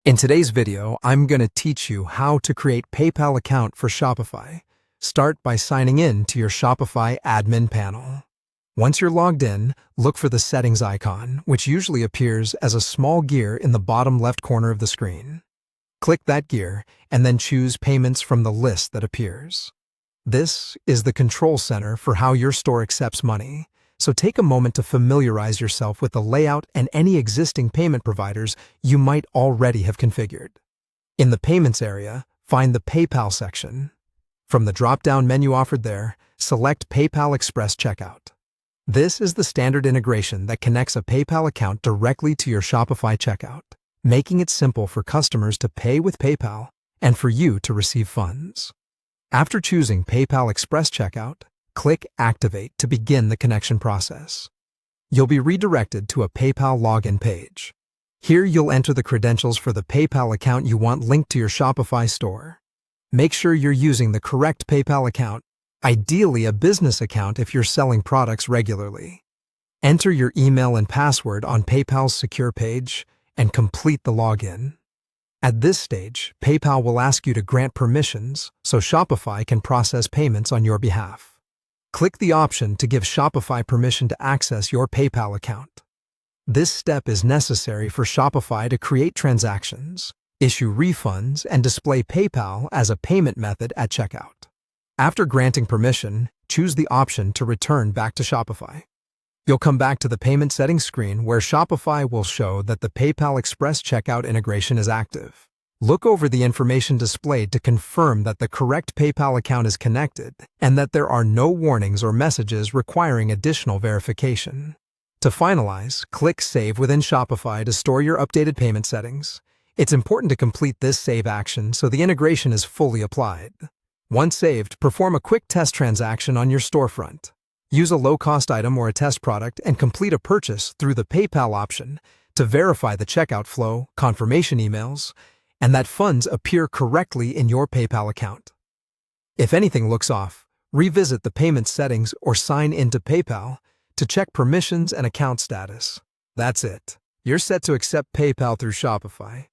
In today's video, I'm going to teach you how to create PayPal account for Shopify. Start by signing in to your Shopify admin panel. Once you're logged in, look for the settings icon, which usually appears as a small gear in the bottom left corner of the screen. Click that gear and then choose payments from the list that appears. This is the control center for how your store accepts money. So take a moment to familiarize yourself with the layout and any existing payment providers you might already have configured. In the Payments area, find the PayPal section. From the drop-down menu offered there, select PayPal Express Checkout. This is the standard integration that connects a PayPal account directly to your Shopify checkout, making it simple for customers to pay with PayPal and for you to receive funds. After choosing PayPal Express Checkout, click Activate to begin the connection process. You'll be redirected to a PayPal login page. Here you'll enter the credentials for the PayPal account you want linked to your Shopify store. Make sure you're using the correct PayPal account, ideally a business account if you're selling products regularly. Enter your email and password on PayPal's secure page and complete the login. At this stage, PayPal will ask you to grant permissions so Shopify can process payments on your behalf. Click the option to give Shopify permission to access your PayPal account. This step is necessary for Shopify to create transactions, issue refunds, and display PayPal as a payment method at checkout. After granting permission, choose the option to return back to Shopify. You'll come back to the payment settings screen where Shopify will show that the PayPal Express Checkout integration is active. Look over the information displayed to confirm that the correct PayPal account is connected and that there are no warnings or messages requiring additional verification. To finalize, click Save within Shopify to store your updated payment settings. It's important to complete this save action so the integration is fully applied. Once saved, perform a quick test transaction on your storefront. Use a low-cost item or a test product and complete a purchase through the PayPal option to verify the checkout flow, confirmation emails, and that funds appear correctly in your PayPal account. If anything looks off, revisit the payment settings or sign into PayPal to check permissions and account status. That's it. You're set to accept PayPal through Shopify.